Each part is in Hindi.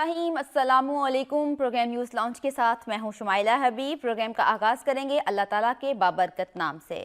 रहीम अस्सलामुअलैकुम। प्रोग्राम न्यूज़ लॉन्च के साथ मैं हूं शुमाइला हबीब। प्रोग्राम का आगाज़ करेंगे अल्लाह ताला के बाबरकत नाम से।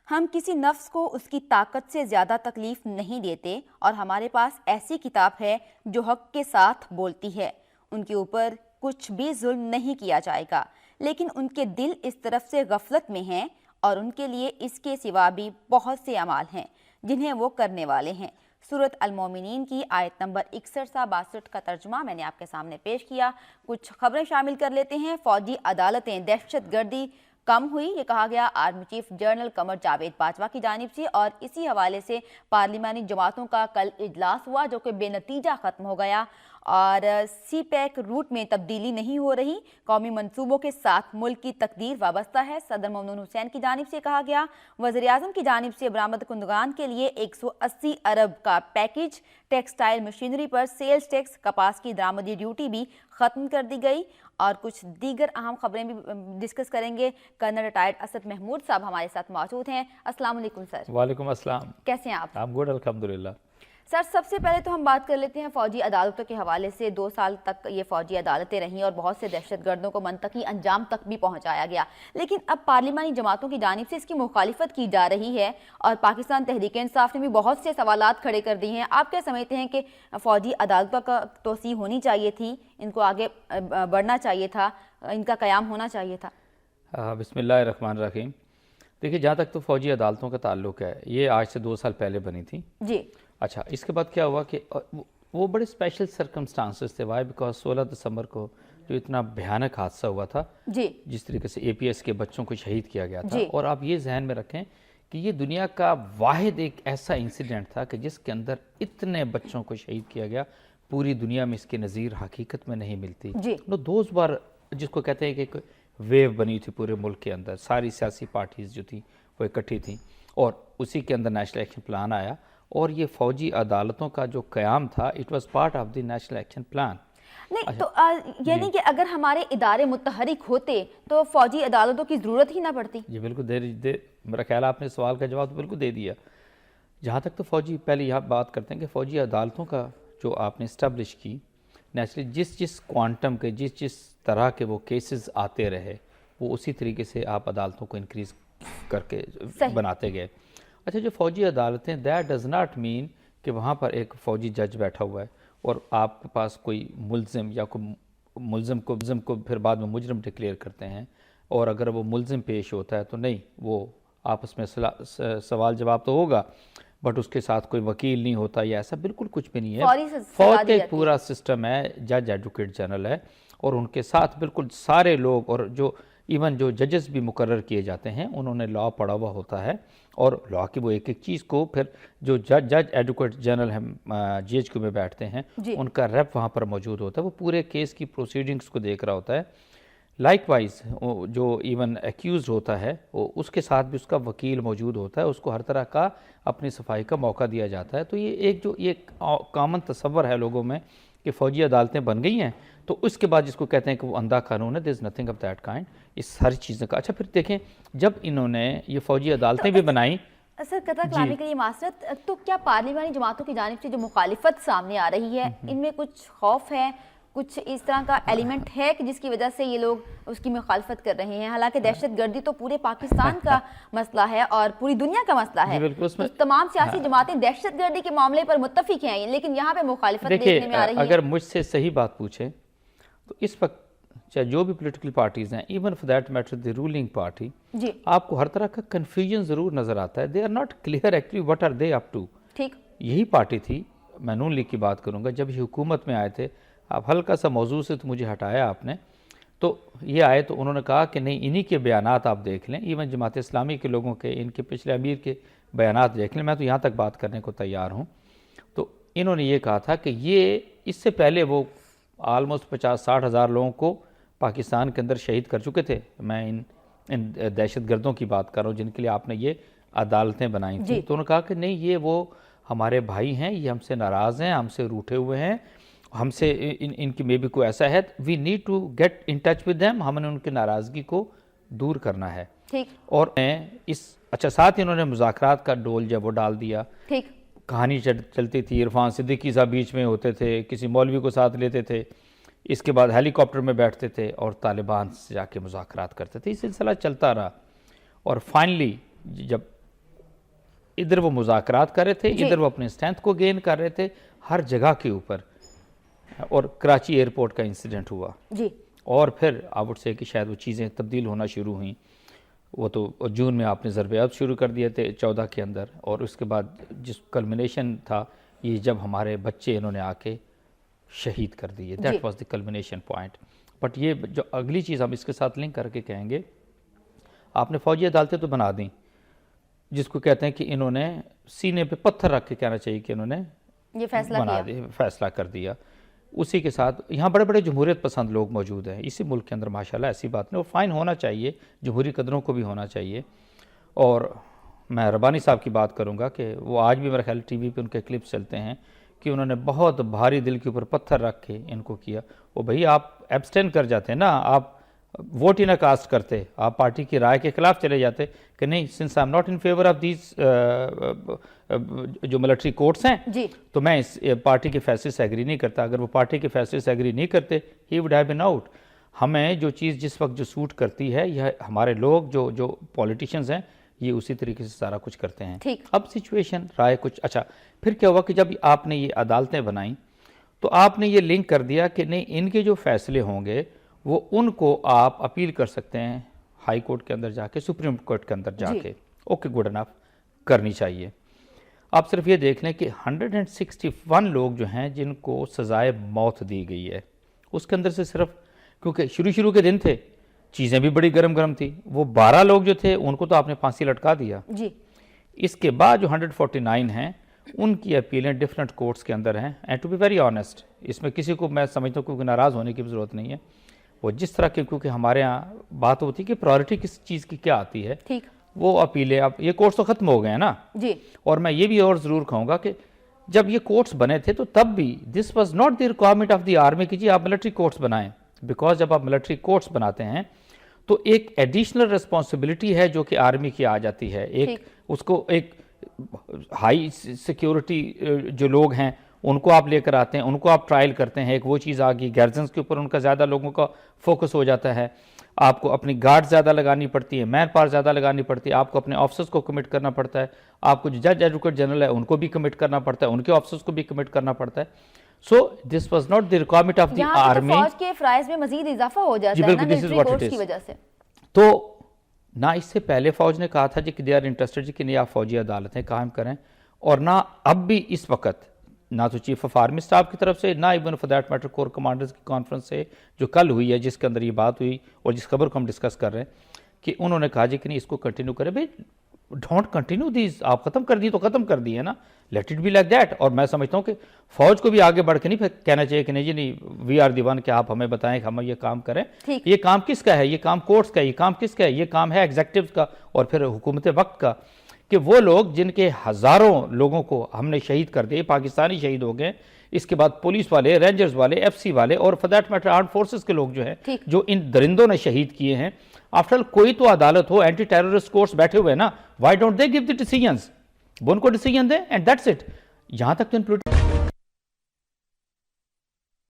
हम किसी नफ्स को उसकी ताकत से ज़्यादा तकलीफ़ नहीं देते और हमारे पास ऐसी किताब है जो हक़ के साथ बोलती है। उनके ऊपर कुछ भी जुल्म नहीं किया जाएगा, लेकिन उनके दिल इस तरफ से गफलत में हैं और उनके लिए इसके सिवा भी बहुत से अमाल हैं जिन्हें वो करने वाले हैं। सूरत अल-मोमिनीन की आयत नंबर 61 से 62 का तर्जुमा मैंने आपके सामने पेश किया। कुछ खबरें शामिल कर लेते हैं। फौजी अदालतें दहशतगर्दी कम हुई, ये कहा गया army chief general Qamar Javed Bajwa की जानिब से। और इसी हवाले से पार्लिमानी जमातों का कल इजलास हुआ जो कि बेनतीजा ख़त्म हो गया और सी पैक रूट में तब्दीली नहीं हो रही। कौमी मनसूबों के साथ मुल्क की तकदीर वाबस्ता है। सदर ममनून हुसैन की जानिब से कहा गया। वज़ीर-ए-आज़म की जानिब से बरामद कुंदगान के लिए 180 अरब का पैकेज। टेक्सटाइल मशीनरी पर सेल्स टैक्स, कपास की दरामदी ड्यूटी भी ख़त्म कर दी गई। और कुछ दीगर अहम खबरें भी डिस्कस करेंगे। कर्नल रिटायर्ड असद महमूद साहब हमारे साथ मौजूद हैं। अस्सलाम वालेकुम सर। वालेकुम अस्सलाम। कैसे हैं आप? गुड अल्हम्दुलिल्लाह। सर, सबसे पहले तो हम बात कर लेते हैं फ़ौजी अदालतों के हवाले से। 2 साल तक ये फ़ौजी अदालतें रहीं और बहुत से दहशतगर्दों को मनतकी अंजाम तक भी पहुंचाया गया, लेकिन अब पार्लिमानी जमातों की जानिब से इसकी मुखालिफत की जा रही है और पाकिस्तान तहरीक इंसाफ ने भी बहुत से सवालात खड़े कर दिए हैं। आप क्या समझते हैं कि फ़ौजी अदालतों का तोसी होनी चाहिए थी, इनको आगे बढ़ना चाहिए था, इनका क़याम होना चाहिए था? बिस्मिल्लाहिर्रहमानिर्रहीम। देखिए, जहाँ तक तो फ़ौजी अदालतों का ताल्लुक़ है, ये आज से 2 साल पहले बनी थी जी। अच्छा, इसके बाद क्या हुआ कि वो बड़े स्पेशल सर्कमस्टांसेस थे। वाई? बिकॉज 16 दिसंबर को जो इतना भयानक हादसा हुआ था जी, जिस तरीके से APS के बच्चों को शहीद किया गया था। और आप ये जहन में रखें कि ये दुनिया का वाहिद एक ऐसा इंसिडेंट था कि जिसके अंदर इतने बच्चों को शहीद किया गया, पूरी दुनिया में इसके नज़ीर हकीकत में नहीं मिलती। तो 2 बार जिसको कहते हैं कि एक वेव बनी थी पूरे मुल्क के अंदर, सारी सियासी पार्टीज़ जो थी वो इकट्ठी थी और उसी के अंदर नेशनल एक्शन प्लान आया और ये फ़ौजी अदालतों का जो क़याम था, it was part of the national action plan. नहीं तो यानी कि अगर हमारे इदारे मुतहरिक होते तो फ़ौजी अदालतों की ज़रूरत ही ना पड़ती। जी बिल्कुल, मेरा ख्याल आपने सवाल का जवाब तो बिल्कुल दे दिया। जहाँ तक तो फ़ौजी, पहले यहाँ बात करते हैं कि फ़ौजी अदालतों का जो आपने इस्टेब्लिश की, नेचुरली जिस क्वांटम के जिस तरह के वो केसेस आते रहे, वो उसी तरीके से आप अदालतों को इंक्रीज़ करके बनाते गए। अच्छा, जो फ़ौजी अदालतें, दैट डज़ नॉट मीन कि वहाँ पर एक फ़ौजी जज बैठा हुआ है और आपके पास कोई मुल्ज़िम या कोई मुल्ज़िम को फिर बाद में मुजरम डिक्लेयर करते हैं और अगर वो मुल्ज़िम पेश होता है तो नहीं, वो आपस में सवाल जवाब तो होगा बट उसके साथ कोई वकील नहीं होता या ऐसा बिल्कुल कुछ भी नहीं है। फ़ौज का एक पूरा सिस्टम है, जज एडवोकेट जनरल है और उनके साथ बिल्कुल सारे लोग, और जो इवन जो जजेस भी मुकर्रर किए जाते हैं उन्होंने लॉ पढ़ा हुआ होता है और लॉ की वो एक चीज़ को फिर जो जज एडवोकेट जनरल हैं GHQ में बैठते हैं, उनका रेप वहाँ पर मौजूद होता है, वो पूरे केस की प्रोसीडिंग्स को देख रहा होता है। लाइकवाइज जो इवन एक्यूज़ होता है उसके साथ भी उसका वकील मौजूद होता है, उसको हर तरह का अपनी सफाई का मौका दिया जाता है। तो ये एक जो ये कॉमन तसव्वुर है लोगों में कि फ़ौजी अदालतें बन गई हैं तो उसके बाद जिसको कहते हैं कि वो अंधा कानून है, there is nothing of that kind, इस सारी चीज़ों का। अच्छा, फिर देखें जब इन्होंने ये फ़ौजी अदालतें भी बनाई। सर, कतरा कलामी के लिए मासरत, तो क्या पार्लिमानी जमातों की जानिब से जो मुखालिफत सामने आ रही है, इनमें कुछ खौफ है, कुछ इस तरह का एलिमेंट है कि जिसकी वजह से ये लोग उसकी मुखालफत कर रहे हैं? हालांकि दहशतगर्दी तो पूरे पाकिस्तान का मसला है और पूरी दुनिया का मसला है, तो तमाम सियासी जमातें दहशतगर्दी के मामले पर मुत्तफिक हैं, लेकिन यहाँ पे मुखालिफत देखने में आ रही है। अगर मुझसे सही बात पूछें तो इस वक्त चाहे जो भी पॉलिटिकल पार्टीज़ हैं, even for that matter the ruling party, आपको हर तरह का कन्फ्यूजन ज़रूर नज़र आता है। They are not clear actually what are they up to. ठीक, यही पार्टी थी, मैं नून लीग की बात करूँगा, जब ये हुकूमत में आए थे, आप हल्का सा मौजू से तो मुझे हटाया आपने, तो ये आए तो उन्होंने कहा कि नहीं, इन्हीं के बयानात आप देख लें, इवन जमात इस्लामी के लोगों के, इनके पिछले अमीर के बयानात देख लें, मैं तो यहाँ तक बात करने को तैयार हूँ। तो इन्होंने ये कहा था कि ये इससे पहले वो आलमोस्ट 50-60 हज़ार लोगों को पाकिस्तान के अंदर शहीद कर चुके थे। मैं इन दहशतगर्दों की बात कर रहा हूँ जिनके लिए आपने ये अदालतें बनाई थी। तो उन्होंने कहा कि नहीं, ये वो हमारे भाई हैं, ये हमसे नाराज़ हैं, हमसे रूठे हुए हैं, हमसे इनकी मे भी कोई ऐसा है, we need to get in touch with them, हमने उनकी नाराज़गी को दूर करना है। ठीक, और इस अच्छा, साथ ही उन्होंने मुज़ाकरात का डोल जब वो डाल दिया। ठीक, कहानी चलती थी, इरफान सिद्दीकी साहब बीच में होते थे, किसी मौलवी को साथ लेते थे, इसके बाद हेलीकॉप्टर में बैठते थे और तालिबान से जाके मुज़ाकरात करते थे। ये सिलसिला चलता रहा और फाइनली जब इधर वो मुज़ाकरात कर रहे थे, इधर वो अपने स्ट्रेंथ को गेन कर रहे थे हर जगह के ऊपर, और कराची एयरपोर्ट का इंसिडेंट हुआ जी। और फिर आई वुड से कि शायद वो चीज़ें तब्दील होना शुरू हुई। वो तो जून में आपने ज़रबे शुरू कर दिए थे 14 के अंदर, और उसके बाद जिस कल्मिनेशन था ये जब हमारे बच्चे इन्होंने आके शहीद कर दिए, that was the culmination point. But ये जो अगली चीज़ हम इसके साथ लिंक करके कहेंगे, आपने फौजी अदालतें तो बना दी, जिसको कहते हैं कि इन्होंने सीने पे पत्थर रख के कहना चाहिए कि इन्होंने ये फैसला बना दिया, फैसला कर दिया। उसी के साथ यहाँ बड़े बड़े जमहूरियत पसंद लोग मौजूद हैं इसी मुल्क के अंदर, माशाल्लाह, ऐसी बात नहीं, और फ़ाइन होना चाहिए, जमहूरी कदरों को भी होना चाहिए। और मैं रबानी साहब की बात करूँगा कि वो आज भी मेरा ख्याल टीवी पे उनके क्लिप्स चलते हैं कि उन्होंने बहुत भारी दिल के ऊपर पत्थर रख के इनको किया। वो भाई आप एब्सटेन कर जाते हैं ना, आप वोट ही ना कास्ट करते, आप पार्टी की राय के खिलाफ चले जाते कि नहीं, since I am not in favour of these जो मिलिट्री कोर्ट्स हैं जी, तो मैं इस पार्टी के फैसले से एग्री नहीं करता। अगर वो पार्टी के फैसले से एग्री नहीं करते, he would have been out. हमें जो चीज़ जिस वक्त जो सूट करती है, यह हमारे लोग जो पॉलिटिशियंस हैं ये उसी तरीके से सारा कुछ करते हैं। ठीक। अब सिचुएशन राय कुछ अच्छा, फिर क्या हुआ कि जब आपने ये अदालतें बनाई तो आपने ये लिंक कर दिया कि नहीं, इनके जो फैसले होंगे वो उनको आप अपील कर सकते हैं हाई कोर्ट के अंदर जाके, सुप्रीम कोर्ट के अंदर जाके। ओके, गुड इनफ, करनी चाहिए। आप सिर्फ ये देख लें कि 161 लोग जो हैं जिनको सजाए मौत दी गई है, उसके अंदर से सिर्फ, क्योंकि शुरू के दिन थे, चीज़ें भी बड़ी गरम गरम थी, वो 12 लोग जो थे उनको तो आपने फांसी लटका दिया जी। इसके बाद जो 149 हैं उनकी अपीलें डिफरेंट कोर्ट्स के अंदर हैं। And to be very honest, इसमें किसी को मैं समझता हूँ क्योंकि नाराज़ होने की भी ज़रूरत नहीं है। वो जिस तरह के, क्योंकि हमारे यहाँ बात होती है कि प्रायोरिटी किस चीज़ की क्या आती है, ठीक, वो अपीलें, अब ये कोर्ट्स तो ख़त्म हो गए हैं ना जी। और मैं ये भी और ज़रूर कहूँगा कि जब ये कोर्ट्स बने थे तो तब भी this was not the requirement of the army कि जी आप मिलिट्री कोर्ट्स बनाएं, बिकॉज जब आप मिलिट्री कोर्ट्स बनाते हैं तो एक एडिशनल रिस्पॉन्सिबिलिटी है जो कि आर्मी की आ जाती है। एक उसको एक हाई सिक्योरिटी जो लोग हैं उनको आप लेकर आते हैं, उनको आप ट्रायल करते हैं, एक वो चीज़ आ गई। गार्जियंस के ऊपर उनका ज़्यादा लोगों का फोकस हो जाता है, आपको अपनी गार्ड ज़्यादा लगानी पड़ती है, मैन पावर ज़्यादा लगानी पड़ती है, आपको अपने ऑफिसर्स को कमिट करना पड़ता है, आपको जो जज एडवोकेट जनरल है उनको भी कमिट करना पड़ता है, उनके ऑफिसर्स को भी कमिट करना पड़ता है। So this was not the requirement of the army. फौज के फराइज में मजीद इजाफा हो जाता है ना मिलिट्री कोर्ट्स की वजह से। तो ना इससे पहले फौज ने कहा था जी कि दे आर इंटरेस्टेड जी कि नहीं आप फौजी अदालतें कायम करें, और ना अब भी इस वक्त ना तो चीफ ऑफ आर्मी स्टाफ की तरफ से, ना even for that matter core commanders की कॉन्फ्रेंस से जो कल हुई है, जिसके अंदर ये बात हुई और जिस खबर को हम डिस्कस कर रहे हैं, कि उन्होंने कहा जी कि नहीं इसको कंटिन्यू करें। भाई डोंट कंटिन्यू दिस, आप खत्म कर दिए तो खत्म कर दिए ना, let it be like that. और मैं समझता हूँ कि फौज को भी आगे बढ़ के नहीं कहना चाहिए कि नहीं जी नहीं, वी आर दी वन, कि आप हमें बताएं कि हम ये काम करें। ये काम किसका है, ये काम कोर्ट्स का, ये काम किसका है, ये काम है एग्जीक्यूटिव का और फिर हुकूमत वक्त का, कि वो लोग जिनके हज़ारों लोगों को हमने शहीद कर दिए, पाकिस्तानी शहीद हो गए, इसके बाद पुलिस वाले, रेंजर्स वाले, एफसी वाले और for that matter arm forces के लोग जो हैं, जो इन दरिंदों ने शहीद किए हैं, आफ्टर कोई तो अदालत हो, एंटी टेररिस्ट कोर्ट्स बैठे हुए हैं ना, why don't they give the decisions, वो उनको डिसीजन दें एंड दैट्स इट। यहां तक तो